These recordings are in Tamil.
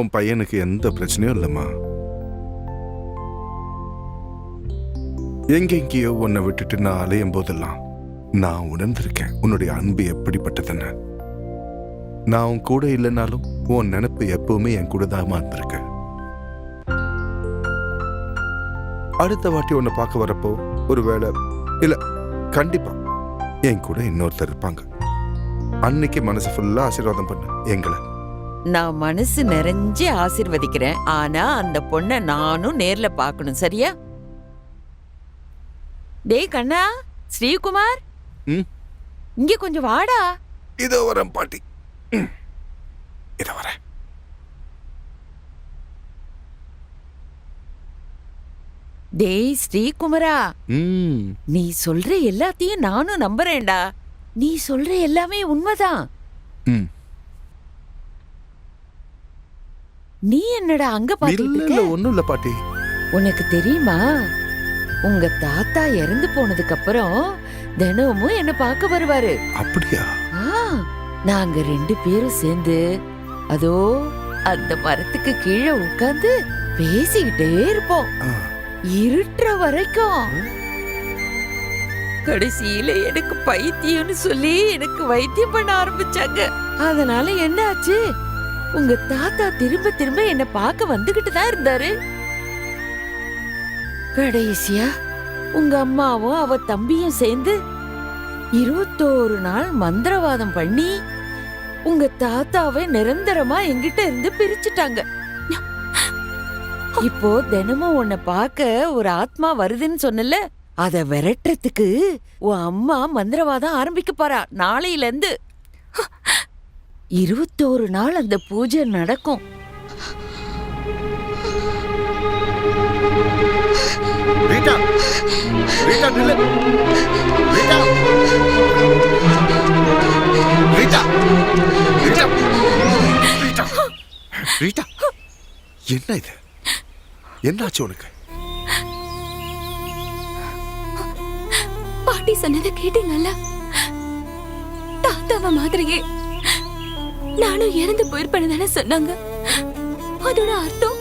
உன் பையனுக்கு எந்த பிரச்சனையும் இல்லைம்மா. எங்கெங்கேயோ உன்னை விட்டுட்டு நான் அலையும் போதெல்லாம் நான் உணர்ந்திருக்கேன் உன்னுடைய அன்பு எப்படிப்பட்டதுன்னு. நான் உன் கூட இல்லைனாலும் உன் நினைப்பு எப்பவுமே என் கூட தான் இருந்திருக்க. அடுத்த வாட்டி உன்னை பார்க்க வரப்போ ஒருவேளை இல்ல கண்டிப்பா என் கூட இன்னொருத்தர் இருப்பாங்க. அன்னைக்கு மனசு ஃபுல்லா ஆசீர்வாதம் பண்ணு எங்களை. நான் மனசு நிறைஞ்சு ஆசீர்வதிக்கிறேன். ஆனா அந்த பொண்ணை நானும் நேர்ல பார்க்கணும், சரியா? டேய் கண்ணா, ஸ்ரீகுமார், இங்க கொஞ்சம் வாடா. இதோ வரேன் பாட்டி, இதோ வரேன். டேய் ஸ்ரீகுமரா, நீ சொல்ற எல்லாத்தையும் நானும் நம்புறேன்டா. நீ சொல்ற எல்லாமே உண்மைதான். நீ என்னடா அங்க பாத்துட்டு? ஒண்ணும் இல்ல பாட்டி. உனக்கு தெரியுமா, உங்க தாத்தா இறந்து போனதுக்கு அப்புறம் தினமும் என்ன பார்க்க வருவாரு. அப்படியா? நாங்க 2 பேரும் சேர்ந்து அதோ அந்த மரத்துக்கு கீழே உட்கார்ந்து பேசிக்கிட்டே இருப்போம் இருட்டுற வரைக்கும். கடைசியில எனக்கு பைத்தியம்னு சொல்லி எனக்கு வைத்தியம் பண்ண ஆரம்பிச்சாங்க. அதனால என்ன ஆச்சு, உங்க தாத்தா திரும்ப திரும்ப என்ன பார்க்க வந்துகிட்டு தான் இருந்தாரு. கடைசியா உங்க அம்மாவும் அவ தம்பியும் சேர்ந்து 21 நாள் மந்திரவாதம் பண்ணி உங்க தாத்தாவை நிரந்தரமா எங்கிட்ட இருந்து பிரிச்சுட்டாங்க. இப்போ தினமும் உன்னை பார்க்க ஒரு ஆத்மா வருதுன்னு சொன்னல, அத விரட்டுறதுக்கு உன் அம்மா மந்திரவாதம் ஆரம்பிக்க போறா நாளையில இருந்து. 21 நாள் அந்த பூஜை நடக்கும். ரீட்டா, ரீட்டா நில்லு. Rita, Rita, Rita, Rita, Rita, என்ன இது? என்னாச்சு உனக்கு? பாட்டி சொன்னதை கேட்டீங்கல்ல? தாத்தாவ மாதிரியே நானும் இறந்து போயிருப்பேன்னு தானே சொன்னாங்க. அதோட அர்த்தம்,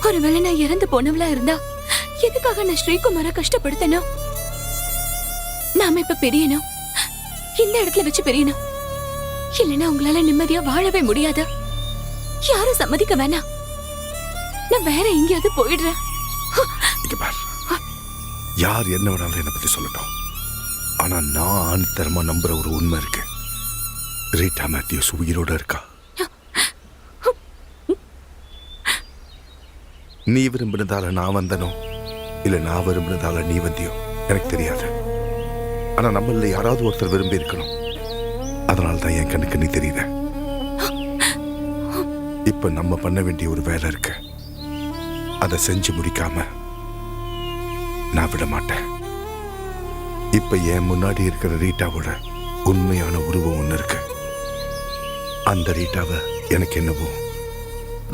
ஒருவேளை நான் இறந்து போனவளா இருந்தா எதுக்காக நான் ஸ்ரீகுமார கஷ்டப்படுத்தணும்? நாம இப்ப பிரியணும், இந்த இடத்துல வச்சு பிரியணும். இல்லைன்னா உங்களால நிம்மதியா வாழவே முடியாது. யாரும் சம்மதிக்க வேணாம். நான் வேற எங்கேயாவது போயிடுறேன். யார் என்ன வேணாலும் என்னை பத்தி சொல்லட்டும். ஆனா நான் ஆணித்தரமா நம்புற ஒரு உண்மை இருக்கு. ரீட்டா மேத்யூஸ் உயிரோட இருக்கா. நீ விரும்பினதால நான் வந்தனோ இல்ல நான் விரும்பினதால நீ வந்தியோ எனக்கு தெரியாது. ஆனா நம்மள யாராவது ஒருத்தர் விரும்பி இருக்கணும். அதனால்தான் என் கண்ணுக்கு நீ தெரியுத. இப்ப நம்ம பண்ண வேண்டிய ஒரு வேலை இருக்கு. அதை செஞ்சு முடிக்காம நான் விட மாட்டேன். இப்ப என் முன்னாடி இருக்கிற ரீட்டாவோட உண்மையான உருவம் ஒண்ணு இருக்கு. அந்த ரீட்டாவை எனக்கு என்னவோ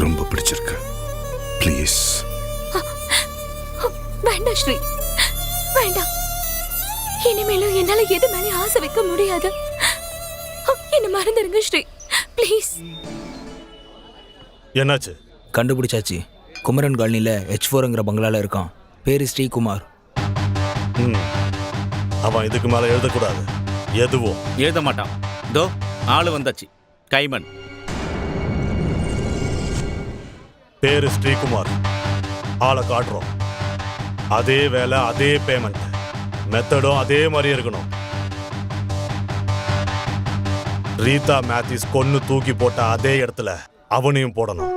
ரொம்ப பிடிச்சிருக்கு. ப்ளீஸ். வேண்டாம் ஸ்ரீ, வேண்டாம். இனிமேலும் என்னால எது மேலே ஆசை வைக்க முடியாது. என்ன மறந்துருங்க ஸ்ரீ, ப்ளீஸ். என்னாச்சு? கண்டுபிடிச்சாச்சு. குமரன் காலனில H4ங்கிற பங்களால இருக்கான். பேரு ஸ்ரீகுமார். அவன் இதுக்கு மேல எழுதக்கூடாது. எதுவும் எழுத மாட்டான். தோ ஆளு வந்தாச்சு, கைமன். பேரு ஸ்ரீகுமார். ஆளை காட்டுறோம். அதே வேலை, அதே பேமெண்ட், மெத்தடும் அதே மாதிரி இருக்கணும். ரீட்டா மேத்யூஸ் கொன்னு தூக்கி போட்ட அதே இடத்துல அவனையும் போடணும்.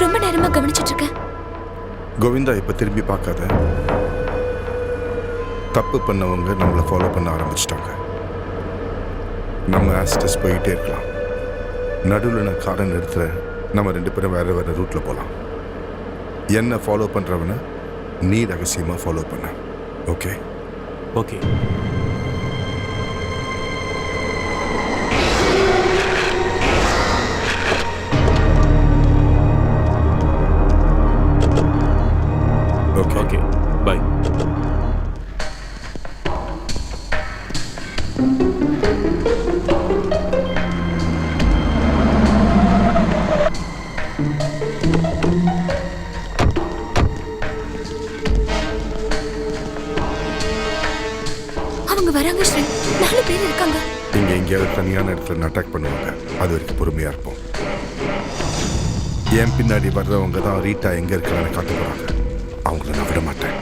ரொம்ப நேரமா கவனிச்சிட்டு இருக்கேன். கோவிந்தா, இப்ப திரும்பி பார்க்காத. தப்பு பண்ணவங்க நம்மளை ஃபாலோ பண்ண ஆரம்பிச்சிட்டாங்க. நம்ம ஆஸ்டஸ் போயிட்டே இருக்கலாம். நடுவில் நான் காரை நிறுத்துற, நம்ம 2 பேரும் வேற வேற ரூட்ல போகலாம். என்ன ஃபாலோ பண்றவன நீ ரகசியமா ஃபாலோ பண்ண. ஓகே? ஓகே. வாங்க ஸ்ரீ, 4 பேர் இருக்காங்க. இங்க எங்கேயாவது தனியான இடத்துல அட்டாக் பண்ணுவாங்க. அது வரைக்கும் பொறுமையா இருப்போம். என் பின்னாடி வர்றவங்க தான் ரீட்டா எங்க இருக்கிறான்னு காட்ட போறாங்க. அவங்கள நான் விட மாட்டேன்.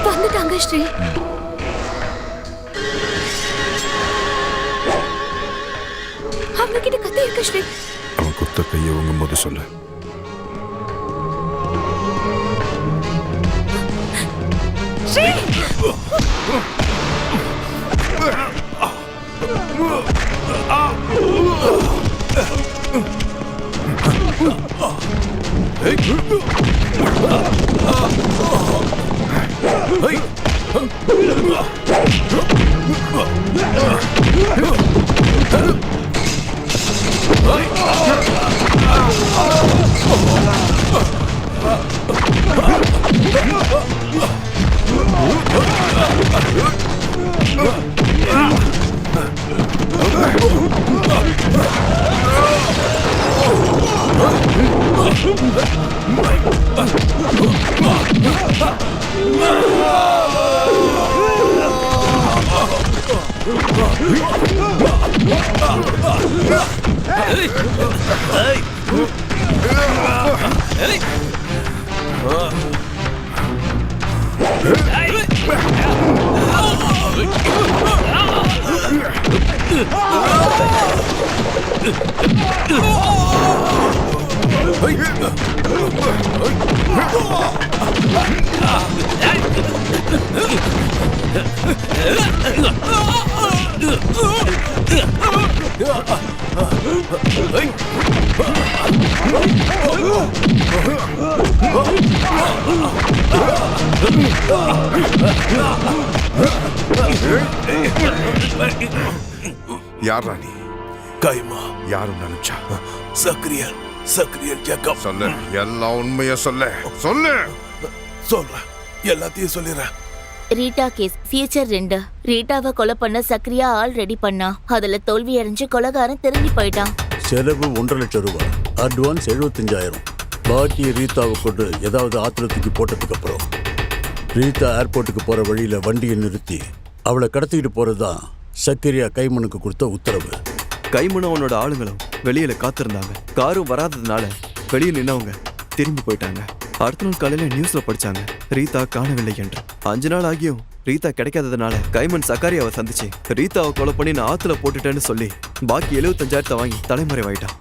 வந்துட்டாங்க ஸ்ரீ. அவங்க கிட்ட கத்தி இருக்கு ஸ்ரீ. அவன் குத்த கையை உங்கும் போது சொல்லு. ஸ்ரீ யார் ராணி? கைமா. யாரும் நினைச்சா? சக்ரியன் ஜேக்கப். சொல்லு, எல்லாம் உண்மையா சொல்லு. சொல்லு. சொல்றேன், எல்லாத்தையும் சொல்லிடுறேன். Rita case future 2. ரீட்டாவை கொலை பண்ண சக்ரியா ஆள் ரெடி பண்ணா. அதுல தோல்வி அடைஞ்சு கொலைகாரன் திரும்பி போயிட்டான். செலவு 1.5 லட்சம் ரூபாய், அட்வான்ஸ் 75,000. பாக்கி ரீத்தாவை கொண்டு ஏதாவது ஆத்திரத்துக்கு போட்டதுக்கு அப்புறம் ரீத்தா ஏர்போர்ட்டுக்கு போற வழியில வண்டியை நிறுத்தி அவளை கடத்திக்கிட்டு போறதுதான் சக்கரியா கைமனுக்கு கொடுத்த உத்தரவு. கைமனும் அவனோட ஆளுங்களும் வெளியில காத்திருந்தாங்க. காரும் வராததுனால வெளியே நின்னவங்க திரும்பி போயிட்டாங்க. அடுத்த நாள் காலையில நியூஸ்ல படிச்சாங்க ரீத்தா காணவில்லை என்று. 5 நாள் ஆகியும் ரீத்தா கிடைக்காததுனால கைமன் சக்காரியாவை சந்திச்சு ரீத்தாவை கொலை பண்ணி நான் ஆத்துல போட்டுட்டேன்னு சொல்லி பாக்கி 75,000 வாங்கி தலைமறைவாயிட்டான்.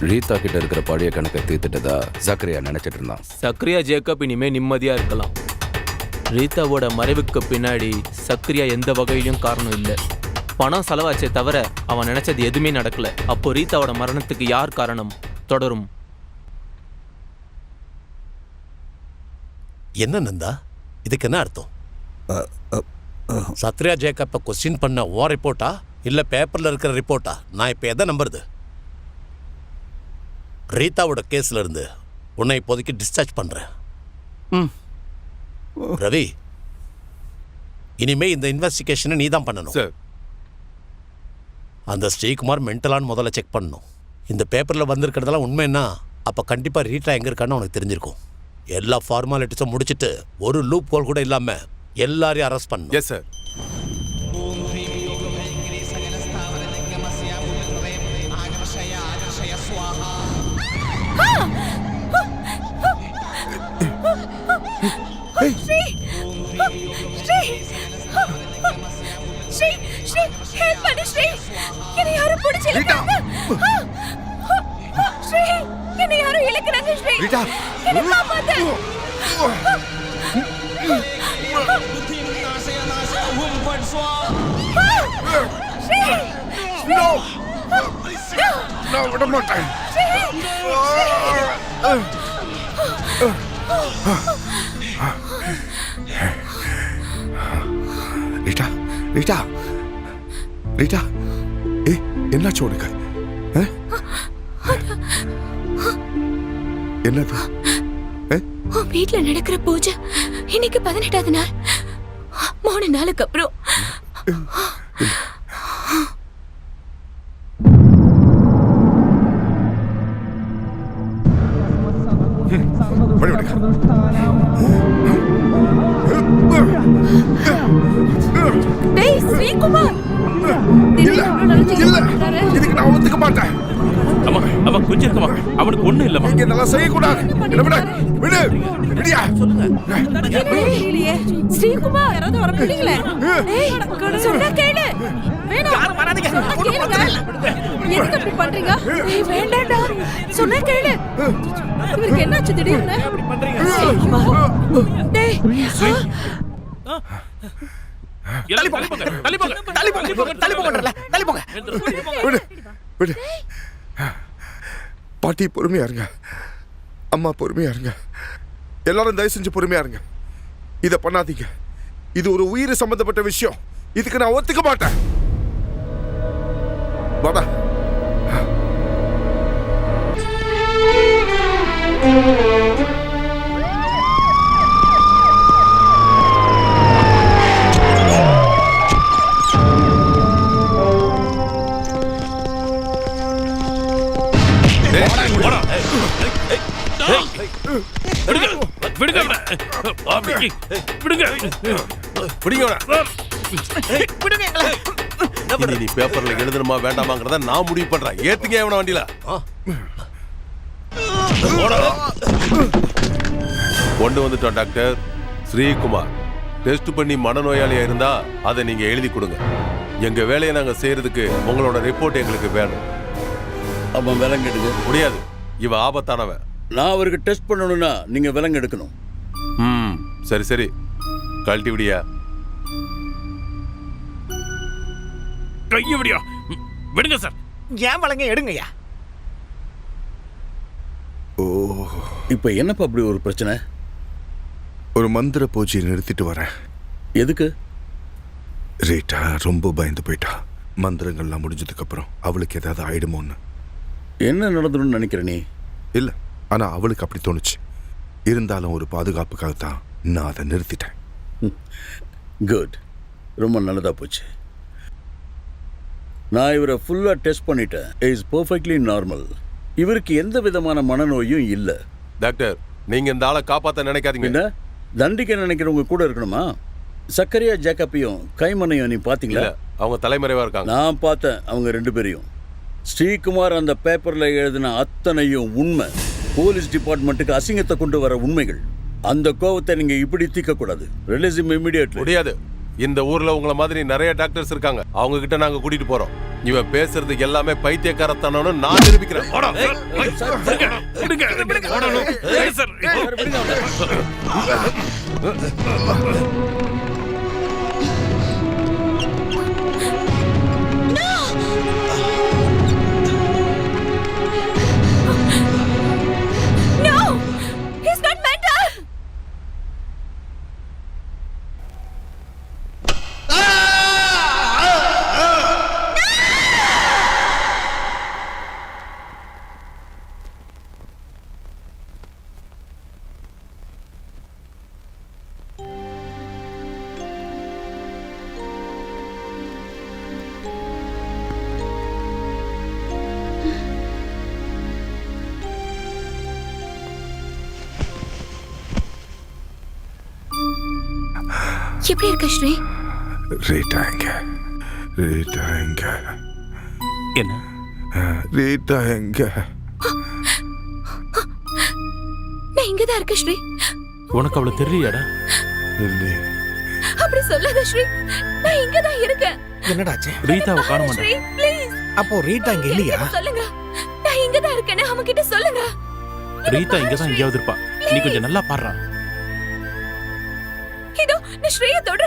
ரீத்தா கிட்ட இருக்கிற பழைய கணக்கை தீர்த்துட்டதா சக்கரியா நினைச்சிட்டு இருந்தான். சக்ரியா ஜேக்கப் இனிமே நிம்மதியா இருக்கலாம். ரீத்தாவோட மறைவுக்கு பின்னாடி சக்ரியா எந்த வகையிலும் காரணம் இல்லை. பணம் செலவாச்சே தவிர அவன் நினைச்சது எதுவுமே நடக்கல. அப்போ ரீத்தாவோட மரணத்துக்கு யார் காரணம்? தொடரும். என்ன நந்தா, இதுக்கு என்ன அர்த்தம்? சத்ரியா ஜேக்கப்பை கொஸ்டின் பண்ண ஓ ரிப்போர்ட்டா இல்ல பேப்பர்ல இருக்கிற ரிப்போர்ட்டா? நான் இப்ப எதை நம்புறது? ரீத்தாவோட கேஸ்ல இருந்து உன்னை இப்போதைக்கு டிஸ்சார்ஜ் பண்றேன். ரவி, இனிமே இந்த இன்வெஸ்டிகேஷனை நீ தான் பண்ணணும் சார். அந்த ஸ்ரீகுமார் மென்டலான்னு முதல்ல செக் பண்ணணும். இந்த பேப்பரில் வந்திருக்கிறதெல்லாம் உண்மைன்னா அப்போ கண்டிப்பாக ரீட்டா எங்கே இருக்கான்னு உனக்கு தெரிஞ்சிருக்கும். எல்லா ஃபார்மாலிட்டிஸும் முடிச்சுட்டு ஒரு லூப் ஹோல் கூட இல்லாமல் எல்லாரையும் அரெஸ்ட் பண்ணணும். Yes sir. Sri Sri Sri help பண்ணு ஸ்ரீ. என்னை யாரும் பிடிச்சு இழுக்கிறாங்க. ஸ்ரீ, என்னை யாரும் இழுக்கிறாங்க ஸ்ரீ. என்னை காப்பாத்து. ஸ்ரீ, நான் விட மாட்டேன். ரீட்டா ரீட்டா ஏ என்னாச்சு உனக்கு? என்னது? உன் வீட்ல நடக்கிற பூஜை இன்னைக்கு 18வது நாள். 3 நாளுக்கு அப்புறம் டேய் ஸ்ரீகுமார், இதுக்கு நான் ஒத்துக்க மாட்டேன். அம்மா அம்மா கொஞ்சம் இருக்கமா, அவனுக்கு ஒண்ணும் இல்லம்மா. நீங்க இதெல்லாம் செய்யக்கூடாது. என்ன விடு, விடு, விடியா. ஸ்ரீகுமார் யாராவது வர முடியல. டேய் சொன்னா கேளு. வேணாம் யாரும் வராதீங்க. எதுக்கு இப்படி பண்றீங்க? டேய் வேண்டாம்டா, சொன்னா கேளு. இவருக்கு என்னாச்சு திடீர்னு? டேய் தள்ளி போங்க, தள்ளி போங்க, தள்ளி போங்க, தள்ளி போங்க, தள்ளி போங்க. விடு, விடு. பாட்டி பொறுமையா இருங்க, அம்மா பொறுமையா இருங்க, எல்லாரும் தயவு செஞ்சு பொறுமையா இருங்க. இத பண்ணாதீங்க. இது ஒரு உயிர் சம்பந்தப்பட்ட விஷயம். இதுக்கு நான் ஒத்துக்க மாட்டேன். வாடா. நீ பேப்பர்ல எழுதணுமா வேண்டாமாங்கிறத நான் முடிவு பண்றேன். ஏத்துங்க அவன வண்டியில. கொண்டு வந்துட்டோம் டாக்டர். ஸ்ரீகுமார் டெஸ்ட் பண்ணி மனநோயாளியா இருந்தா அதை நீங்க எழுதி கொடுங்க. எங்க வேலையை நாங்க செய்யறதுக்கு உங்களோட ரிப்போர்ட் எங்களுக்கு வேணும். அவன் விலங்கெடுக்க முடியாது, இவ ஆபத்தானவன். நான் அவருக்கு டெஸ்ட் பண்ணணும்னா நீங்க விலங்கெடுக்கணும். சரி சரி, கழட்டி விடியா. கைய விடியா, விடுங்க சார். ஏன் வழங்க எடுங்கய்யா. ஓ, இப்ப என்னப்பா அப்படி ஒரு பிரச்சனை? ஒரு மந்திர பூஜையை நிறுத்திட்டு வரேன். எதுக்கு? ரீட்டா ரொம்ப பயந்து போயிட்டா. மந்திரங்கள்லாம் முடிஞ்சதுக்கு அப்புறம் அவளுக்கு ஏதாவது ஆயிடுமோன்னு. என்ன நடந்துடும் நினைக்கிற நீ? இல்ல, ஆனா அவளுக்கு அப்படி தோணுச்சு. இருந்தாலும் ஒரு பாதுகாப்புக்காக தான் நான் அதை நிறுத்திட்டேன். குட், ரொம்ப நல்லதா போச்சு. நான் இவரை ஃபுல்லா டெஸ்ட் பண்ணிட்டேன். Is perfectly normal. இவருக்கு எந்த விதமான மனநோயும் இல்ல. டாக்டர், நீங்க இந்த ஆளை காப்பாத்த நினைக்காதீங்க. என்ன தண்டிக்க நினைக்கிறவங்க கூட இருக்கணுமா? சக்கரியா ஜேக்கப்பையும் கைமனையும் நீ பாத்தீங்களா? அவங்க தலைமறைவா இருக்காங்க. நான் பார்த்தேன் அவங்க 2 பேரையும். ஸ்ரீகுமார் அந்த பேப்பர்ல எழுதின அத்தனையும் உண்மை. போலீஸ் டிபார்ட்மெண்ட்டுக்கு அசிங்கத்தை கொண்டு வர உண்மைகள். அந்த கோவத்தை நீங்க இப்படி தீர்க்க கூடாது. Release him immediately. முடியாது. இந்த ஊர்ல உங்களை மாதிரி நிறைய டாக்டர்ஸ் இருக்காங்க. அவங்க கிட்ட நாங்க கூட்டிட்டு போறோம். இவன் பேசுறது எல்லாமே பைத்தியக்காரத்தனம்னு நான் நிரூபிக்கிறேன். எப்படி இருக்க ஸ்ரீ? ரீட்டா எங்க? ரீட்டா எங்க? என்ன ரீட்டா எங்க? நான் இங்கதான் இருக்கேன் ஸ்ரீ. உனக்கு அவளை தெரியலையாடா? இல்லையே. அப்படி சொல்லாத ஸ்ரீ, நான் இங்கதான் இருக்கேன். என்னடாச்சு? ரீதாவை காண மாட்டேன். ஸ்ரீ ப்ளீஸ். அப்போ ரீட்டா இங்க இல்லையா? சொல்லுங்க, நான் இங்கதான் இருக்கேன்னு அவங்க கிட்ட சொல்லுங்க. ரீதா இங்கதான் எங்கேயாவது இருப்பா. நீ கொஞ்சம் நல்லா பாடுறா. இதோ நான் ஸ்ரீயை தொடுற.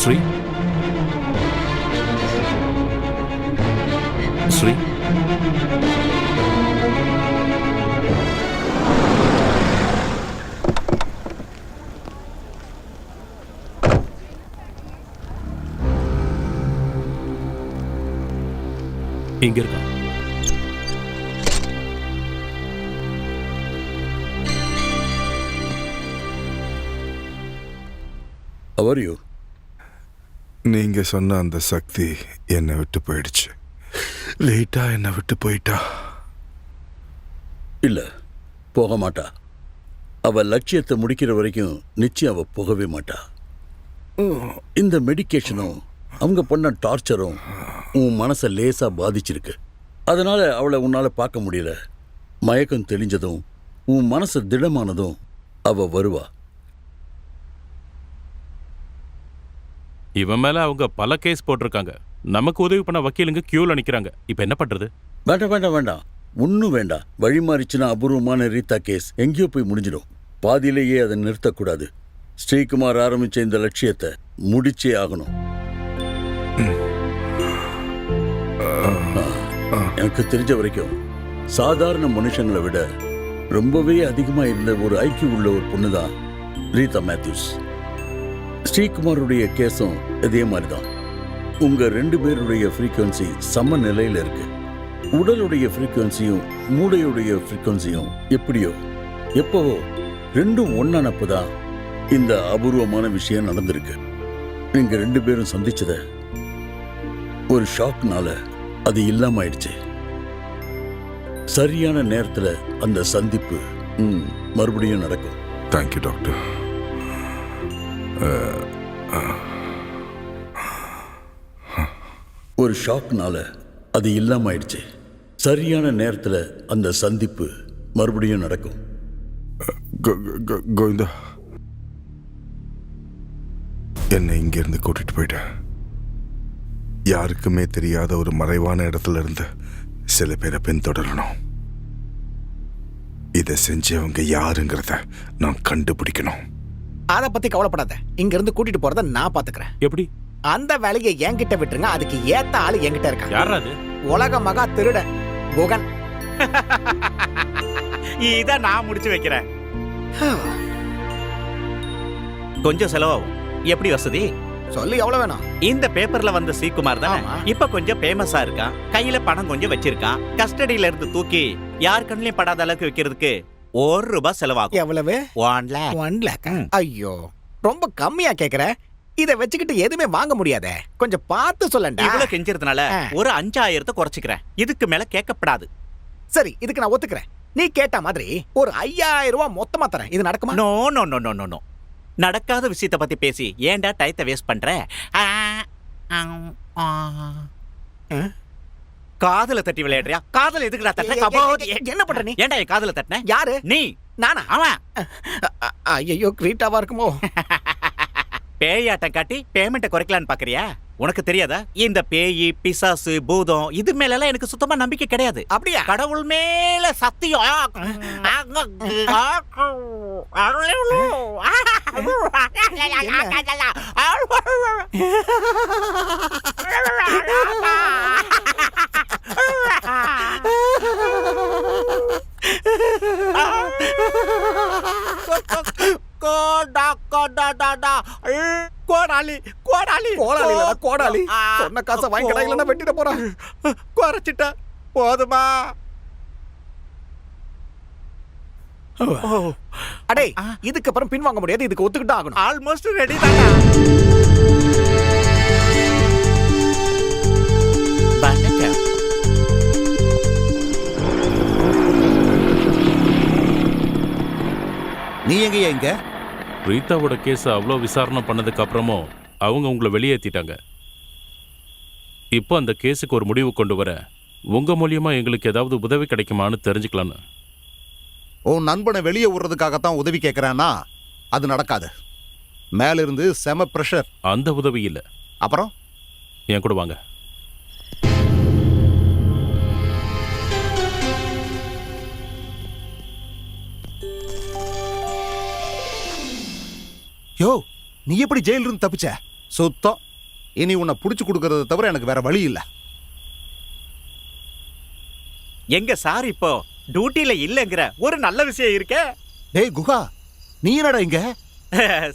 ஸ்ரீ, ஸ்ரீ இங்க இருக்கான். How are you? நீங்க சொன்ன அந்த சக்தி என்னை விட்டு போயிடுச்சு. லேட்டா என்னை விட்டு போயிட்டா. இல்ல, போக மாட்டா. அவ லட்சியத்தை முடிக்கிற வரைக்கும் நிச்சயம் அவ போகவே மாட்டா. இந்த மெடிக்கேஷனும் அவங்க பண்ண டார்ச்சரும் உன் மனசை லேசா பாதிச்சிருக்கு. அதனால அவளை உன்னால பார்க்க முடியல. மயக்கம் தெளிஞ்சதும் உன் மனசு திடமானதும் அவ வருவா. இவன் மேல அவங்க பல கேஸ் போட்டிருக்காங்க. நமக்கு உதவி பண்ண வக்கீலுங்க கியூல நிக்கிறாங்க. இப்ப என்ன பண்றது? வேண்டாம் வேண்டாம் வேண்டாம், ஒன்றும் வேண்டாம். வழி மாறிச்சுன்னா அபூர்வமான ரீதா கேஸ் எங்கேயோ போய் முடிஞ்சிடும். பாதியிலேயே அதை நிறுத்தக்கூடாது. ஸ்ரீகுமார் ஆரம்பிச்ச இந்த லட்சியத்தை முடிச்சே ஆகணும். எனக்கு தெரிஞ்ச வரைக்கும் சாதாரண மனுஷங்களை விட ரொம்பவே அதிகமா இருந்த ஒரு ஐக்கியம் உள்ள ஒரு பொண்ணு தான் ரீதா மேத்யூஸ். ஸ்ரீகுமாருடைய கேஸும் இதே மாதிரி தான். உங்க 2 பேருடைய ஃப்ரீக்வன்சி சம நிலையில இருக்கு. உடலுடைய ஃப்ரீக்வன்சியும் மூளையுடைய ஃப்ரீக்வன்சியும் எப்படியோ எப்பவோ ரெண்டும் ஒன்னானப்பதான் இந்த அபூர்வமான விஷயம் நடந்திருக்கு. நீங்க 2 பேரும் சந்திச்சத ஒரு ஷாக்னால அது இல்லாம ஆயிடுச்சு. சரியான நேரத்துல அந்த சந்திப்பு மறுபடியும் நடக்கும். Thank you doctor. ஒரு ஷாக்னால அது இல்லாம ஆயிடுச்சு. சரியான நேரத்துல அந்த சந்திப்பு மறுபடியும் நடக்கும். கோவிந்தா, என்னை இங்கிருந்து கூட்டிட்டு போயிட்ட. யாருக்குமே தெரியாத ஒரு மறைவான இடத்துல இருந்து சில பேரை பின்தொடரணும். இதை செஞ்சவங்க யாருங்கிறத நான் கண்டுபிடிக்கணும். அத பத்தி கவலைப்படாத. இங்க இருந்து கூட்டிட்டு போறத நான் பாத்துக்கிறேன். எப்படி? அந்த வேலையை என்கிட்ட விட்டுருங்க. அதுக்கு ஏத்த ஆளு என்கிட்ட இருக்காங்க. யாரா அது? உலக மகா திருட குகன். இத நான் முடிச்சு வைக்கிறேன். கொஞ்சம் செலவாகும். எப்படி வசதி? சொல்லி எவ்வளவு வேணும்? இந்த பேப்பர்ல வந்த ஸ்ரீகுமார் தானே இப்ப கொஞ்சம் ஃபேமஸா இருக்கான். கையில பணம் கொஞ்சம் வச்சிருக்கான். கஸ்டடியில இருந்து தூக்கி யார் கண்ணிலையும் படாத அளவுக்கு வைக்கிறதுக்கு ₹1 செலவாகும். எவ்வளவு? 1 lakh. 1 lakh? ஐயோ, ரொம்ப கம்மியா கேக்குற. இத வச்சுக்கிட்டு எதுவுமே வாங்க முடியாதே. கொஞ்சம் பார்த்து சொல்லண்டா. இவ்வளவு கெஞ்சிறதுனால ஒரு 5000 குறைச்சிக்கிறேன். இதுக்கு மேல கேட்கப்படாது. சரி, இதுக்கு நான் ஒத்துக்கிறேன். நீ கேட்ட மாதிரி ஒரு 5000 மொத்தமா தரேன். இது நடக்குமா? No no no no no no. நடக்காத விஷயத்தை பத்தி பேசி ஏன்டா டயத்தை வேஸ்ட் பண்ற? காதல தட்டி விளையாடுறியா? காதல எதுக்குடா தட்ட? என்ன பண்ற நீ? ஏன்டா என் காதல தட்டின? யாரு? நீ. நானா? அவன். ஐயோ, கிரீட்டாவா இருக்குமோ? பேயாட்டம் காட்டி பேமெண்ட்டை குறைக்கலான்னு பாக்குறியா? உனக்கு தெரியாதா? இந்த பேயி பிசாசு பூதம் இது மேல எல்லாம் எனக்கு சுத்தமா நம்பிக்கை கிடையாது. அப்படியா? கடவுள் மேல சத்தியம். கோடாலி கோடாலி கோடாலி கோடாலி. சொன்ன காசை வாங்கிடா, இல்லைன்னா வெட்டிட போறான். குறைச்சிட்ட போதுமா? அடே, இதுக்கு அப்புறம் பின் வாங்க முடியாது. இதுக்கு ஒத்துக்கிட்டு ஆகணும். ஆல்மோஸ்ட் ரெடி தானா? நீ எங்கயா இங்க? ரீதாவோட கேஸ் அவ்வளோ விசாரணை பண்ணதுக்கு அப்புறமும் அவங்க உங்களை வெளியேற்றிட்டாங்க. இப்போ அந்த கேஸுக்கு ஒரு முடிவு கொண்டு வர உங்க மூலியமா எங்களுக்கு ஏதாவது உதவி கிடைக்குமான்னு தெரிஞ்சுக்கலான்னு. உன் நண்பனை வெளியே விடுறதுக்காகத்தான் உதவி கேட்கறானா? அது நடக்காது. மேல இருந்து செம பிரஷர். அந்த உதவி இல்லை. அப்புறம் என் கூட வாங்க. யோ, நீ எப்படி ஜெயில இருந்து தப்பிச்ச? சுத்தம். இனி உன்னை புடிச்சு கொடுக்கறத தவிர எனக்கு வேற வழி இல்ல. எங்க சார் இப்போ டியூட்டில இல்லங்கிற ஒரு நல்ல விஷயம் இருக்கே. டேய் குஹா, நீ என்னடா இங்க?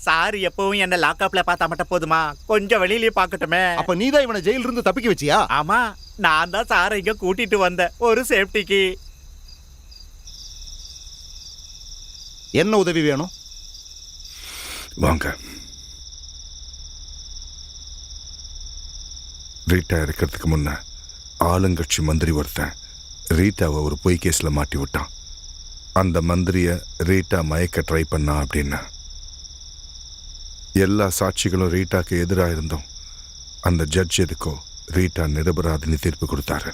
சார் எப்பவும் என்ன லாக்அப்ல பார்த்தா மட்டும் போதுமா? கொஞ்சம் வெளியிலயே பார்க்கட்டுமே. அப்ப நீதான் இவனை ஜெயில இருந்து தப்பிக்க வச்சியா? ஆமா. நான் தான் சாரை இங்க கூட்டிட்டு வந்தேன் ஒரு சேஃப்டிக்கு. என்ன உதவி வேணும்? வாங்க. ரீட்டா இருக்கிறதுக்கு முன்ன ஆளுங்கட்சி மந்திரி ஒருத்தன் ரீட்டாவை ஒரு பொய் கேஸில் மாட்டி விட்டான். அந்த மந்திரியை ரீட்டா மயக்க ட்ரை பண்ணா அப்படின்னு எல்லா சாட்சிகளும் ரீட்டாக்கு எதிராக இருந்தோம். அந்த ஜட்ஜ் எதுக்கோ ரீட்டா நிரபராதின்னு தீர்ப்பு கொடுத்தாரு.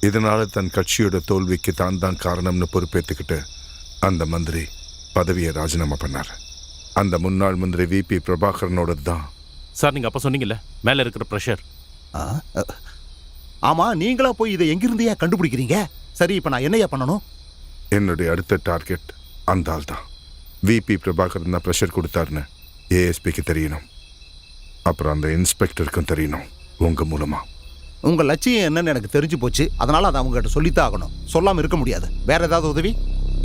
இதனால தன் கட்சியோட தோல்விக்கு தான் காரணம்னு பொறுப்பேற்றுக்கிட்டு அந்த மந்திரி பதவியை ராஜினாமா பண்ணார். அந்த முன்னாள் மந்திரி விபி பிரபாகரனோட தான். சார் நீங்க அப்ப சொன்னீங்கல்ல மேல இருக்கிற ப்ரெஷர். ஆமா, நீங்களா போய் இதை எங்கிருந்தையா கண்டுபிடிக்கிறீங்க? சரி, இப்ப நான் என்னையா பண்ணணும்? என்னுடைய அடுத்த டார்கெட் அந்த ஆள் தான். விபி பிரபாகரன் தான் ப்ரெஷர் கொடுத்தாருன்னு ஏஎஸ்பிக்கு தெரியணும். அப்புறம் அந்த இன்ஸ்பெக்டருக்கும் தெரியணும் உங்க மூலமா. உங்க லட்சியம் என்னன்னு எனக்கு தெரிஞ்சு போச்சு. அதனால அதை அவங்க கிட்ட சொல்லித்தான் ஆகணும். சொல்லாம இருக்க முடியாது. வேற ஏதாவது உதவி?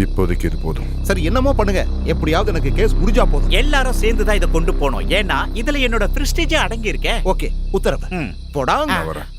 இப்போதைக்கு இது போதும். சரி, என்னமோ பண்ணுங்க. எப்படியாவது எனக்கு கேஸ் முடிஞ்சா போதும். எல்லாரும் சேர்ந்து தான் இதை கொண்டு போனோம். ஏன்னா இதுல என்னோட பிரஸ்டீஜ் அடங்கி இருக்கே. ஓகே, உத்தரவு. நான் வரேன்.